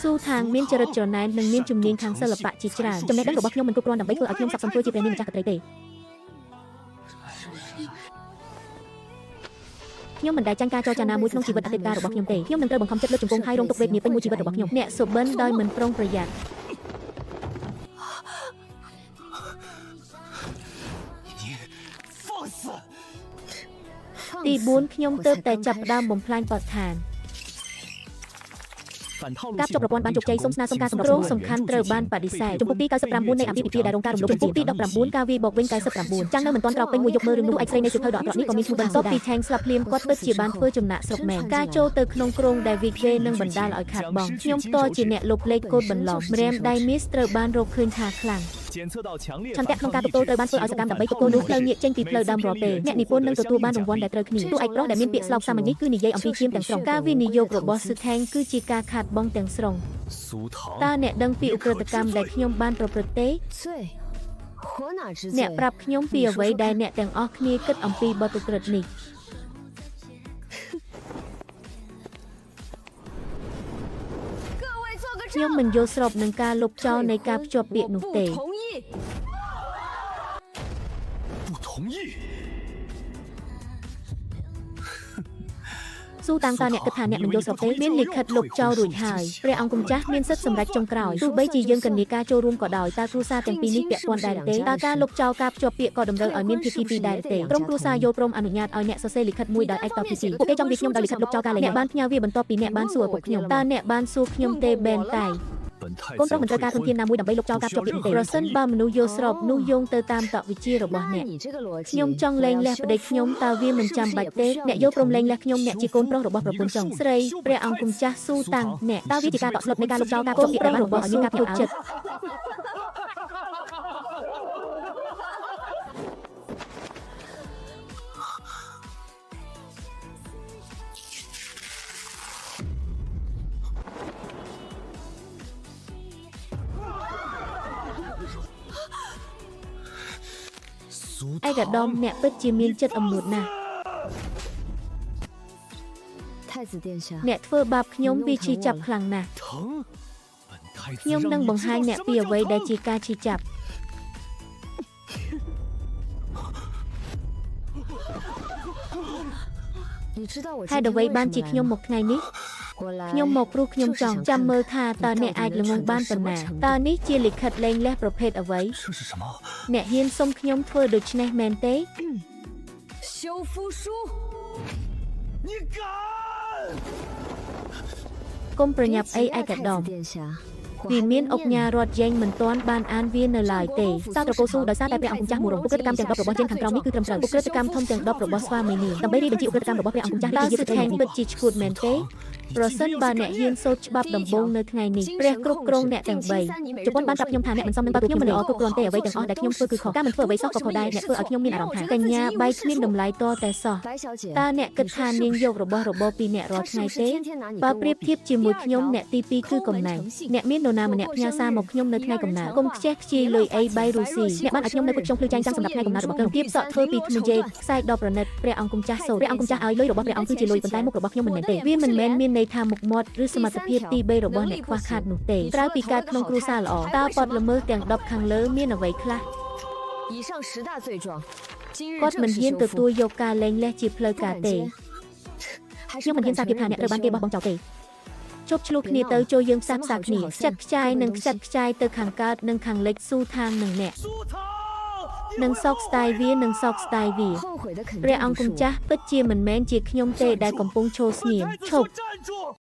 สู้ทางមានចរិតច្រណែននិងមានជំនាញខាងសិល្បៈជាច្រើនចំណេះដឹងរបស់ខ្ញុំមិនគ្រប់គ្រាន់ដើម្បីធ្វើឲ្យខ្ញុំស័ក្តិសមធ្វើជាព្រះនាងម្ចាស់ក្ត្រីទេខ្ញុំមិនដែលចាញ់ការចរចាណាមួយក្នុងជីវិតអតីតកាលរបស់ខ្ញុំទេខ្ញុំនឹងត្រូវបង្ខំចិត្តលើជង្គង់ហើយរងទុក្ខវេទនាពេញមួយជីវិតរបស់ខ្ញុំអ្នកសុបិនដោយមិនប្រុងប្រយ័ត្នទី4ខ្ញុំទើបតែចាប់ផ្ដើមបំផ្លាញបទដ្ឋានការចុះប្រព័ន្ធបានជោគជ័យសូមស្នើសុំការសម្របសំខាន់ត្រូវបានបដិសេធចំពោះទី99នៃអាពាហ៍ពិពាហ៍ដែលរងការរំលោភចំពោះទី19ការវាយបកវិញ99ចាំងនៅមិនទាន់ក្រោកពេញមួយយប់មើលរឿងនោះឯកស្រីនៃសៀវភៅដ៏អាក្រក់នេះក៏មានឈ្មោះបន្ទាប់ពីថេងស្លាប់ភ្លាមគាត់ពិតជាបានធ្វើចំណាក់ស្រុកមែនការចូលទៅក្នុងក្រុងដែលវិកវេនឹងបណ្ដាលឲ្យខាតបង់ខ្ញុំផ្ទាល់ជាអ្នកលុបលេខកូដបន្លំម្រាមដៃមីសត្រូវបានរកឃើញថាខ្លាំងឆន្ទៈក្នុងការទទួលត្រូវបានធ្វើឲ្យសកម្មដើម្បីទទួលនោះផ្លូវងាកចេញពីផ្លូវដើមរាល់ពេលអ្នកនិពន្ធនឹងទទួលបានរង្វាន់ដែលត្រូវគ្នាតួឯកប្រុសដែលមានពាក្យស្លោកសាមញ្ញនេះគឺនិយាយអំពីឈាមទាំងស្រុងការវិនិយោគរបស់ស៊ឺថេងគឺជាការខាតបង់ទាំងស្រុងតើអ្នកដឹងពីឧក្រិដ្ឋកម្មដែលខ្ញុំបានប្រព្រឹត្តទេអ្នកប្រាប់ខ្ញុំពីអ្វីដែលអ្នកទាំងអស់គ្នាគិតអំពីបទឧក្រិដ្ឋនេះខ្ញុំមិនយល់ស្របនឹងការលុបចោលនៃការភ្ជាប់ពាក្យនោះទេស៊ូតាំងតើអ្នកគិតថាអ្នកមិនយល់ស្របទេមានលិខិតលុបចោលរួចហើយព្រះអង្គម្ចាស់មានសិទ្ធិសម្រេចចុងក្រោយទោះបីជាយើងកញ្ញាការចូលរួមក៏ដោយតើគ្រួសារទាំងពីរនេះពាក់ព័ន្ធដែរទេតើការលុបចោលការភ្ជាប់ពាក្យក៏តម្រូវឲ្យមានភាគីពីរដែរទេក្រុមគ្រួសារយល់ព្រមអនុញ្ញាតឲ្យអ្នកសរសេរលិខិតមួយដោយឯកតោភាគីពួកគេចង់វាខ្ញុំដោយលិខិតលុបចោលការលែងអ្នកបានផ្ញើវាបន្ទាប់ពីអ្នកបានសួរឪពុកខ្ញុំតើអ្នកបានសួរខ្ញុំទេបែនតែកូនប្រុសមិនត្រូវការធនធានណាមួយដើម្បីលុបចោលការភ្ជាប់ពាក្យទេប្រសិនបើមនុស្សយល់ស្របនោះយោងទៅតាមតវិជារបស់អ្នកខ្ញុំចង់លែងលះប្តីខ្ញុំតើវាមិនចាំបាច់ទេអ្នកយល់ព្រមលែងលះខ្ញុំអ្នកជាកូនប្រុសរបស់ប្រពន្ធចុងស្រីព្រះអង្គម្ចាស់ស៊ូតាំងអ្នកតើវាជាការតក់ស្លុតនៃការលុបចោលការភ្ជាប់ពាក្យរបស់ឲ្យមានការភ្ជាប់ចិត្តឯកឧត្តមអ្នកពិតជាមានចិត្តអំនួតណាស់អ្នកធ្វើបាបខ្ញុំវាឈឺចាប់ខ្លាំងណាស់ខ្ញុំនឹងបង្ហាញអ្នកពីអ្វីដែលជាការឈឺចាប់ហេតុអ្វីបានជាខ្ញុំមកថ្ងៃនេះខ្ញុំមកព្រោះខ្ញុំចង់ចាំមើលថាតើអ្នកអាចល្ងងបានប៉ុណ្ណាតើនេះជាលិខិតលែងលះប្រភេទអ្វីអ្នកហ៊ានសុំខ្ញុំធ្វើដូច្នេះមែនទេកុំប្រញាប់អីឯកឧត្តមវាមានអុកញ៉ារត់យ៉េងមិនទាន់បានអានវានៅឡើយទេតើត្រកូលស៊ូដោយសារតែព្រះអង្គម្ចាស់មករងឧក្រិដ្ឋកម្មទាំង10របស់យើងខាងក្រោមនេះគឺត្រឹមត្រូវឧក្រិដ្ឋកម្មធំទាំង10របស់ស្វាមីនាងដើម្បីរៀបបញ្ជាឧក្រិដ្ឋកម្មរបស់ព្រះអង្គម្ចាស់តើស៊ឺថេងពិតជាឈួតមែនទេប្រសិនបើអ្នកហ៊ានសូត្រច្បាប់ដំបូងនៅថ្ងៃនេះព្រះគ្រប់គ្រងអ្នកទាំង3ជប៉ុនបានប្រាប់ខ្ញុំថាអ្នកមិនសមនឹងបើខ្ញុំមិនល្អគ្រប់គ្រាន់ទេអ្វីទាំងអស់ដែលខ្ញុំធ្វើគឺខុសការមិនធ្វើអ្វីសោះក៏ខុសដែរអ្នកធ្វើឲ្យខ្ញុំមានអារម្មណ៍ថាកញ្ញាបែកគ្មានតម្លៃតតែសោះតើអ្នកគិតថានាងយករបស់របរពីអ្នករាល់ថ្ងៃទេបើប្រៀបធៀបជាមួយខ្ញុំអ្នកទី2គឺកំណែងអ្នកមាននរណាម្នាក់ផ្ញើសារមកខ្ញុំនៅថ្ងៃកំណើតកុំខ្ជះខ្ជាយលុយអីបៃរុស្ស៊ីអ្នកបានឲ្យខ្ញុំនៅពុតចុងភ្លឺចែងចាំសម្រាប់ថ្ងៃកំណើតរបស់ខ្ញុំទៀតសក់ធ្វើពីធ្មេញខ្សែដ៏ប្រណិតព្រះអង្គម្ចាស់សូព្រះអង្គម្ចាស់ឲ្យលុយរបស់ព្រះអង្គគឺជាលុយប៉ុន្តែមុខរបស់ខ្ញុំមិនមែនទេវាមិនមែនមានន័យថាមុខមាត់ឬសមត្ថភាពទី3របស់អ្នកខ្វះខាតនោះទេក្រៅពីការក្នុងគ្រួសារល្អតើបទល្មើសទាំង10ខាងលើមានអ្វីខ្លះគាត់មិនហ៊ានទទួលយកការលែងលះជាផ្លូវការទេខ្ញុំមិនហ៊ានសាកភាពថាអ្នកត្រូវបានគេបោះបង់ចោលទេជប់ឆ្លោះគ្នាទៅចូលយើងផ្សះផ្សាគ្នាខ្ចាត់ខ្ចាយនិងខ្ចាត់ខ្ចាយទៅខាងកើតនិងខាងលិចស៊ូថាងនឹងអ្នកនឹងសោកស្ដាយវានឹងសោកស្ដាយវាព្រះអង្គម្ចាស់ពិតជាមិនមែនជាខ្ញុំទេដែលកំពុងឈរស្ងៀមឈប់